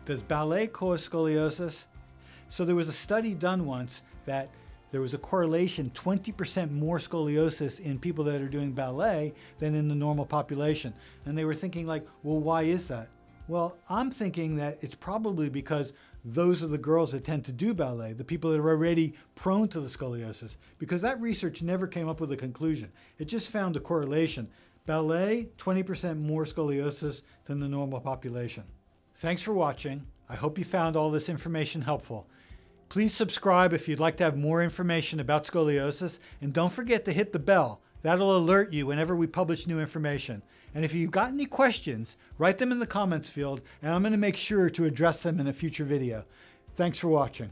Does ballet cause scoliosis? So there was a study done once that there was a correlation, 20% more scoliosis in people that are doing ballet than in the normal population. And they were thinking like, well, why is that? Well, I'm thinking that it's probably because those are the girls that tend to do ballet, the people that are already prone to the scoliosis, because that research never came up with a conclusion. It just found a correlation. Ballet, 20% more scoliosis than the normal population. Thanks for watching. I hope you found all this information helpful. Please subscribe if you'd like to have more information about scoliosis, and don't forget to hit the bell. That'll alert you whenever we publish new information. And if you've got any questions, write them in the comments field, and I'm going to make sure to address them in a future video. Thanks for watching.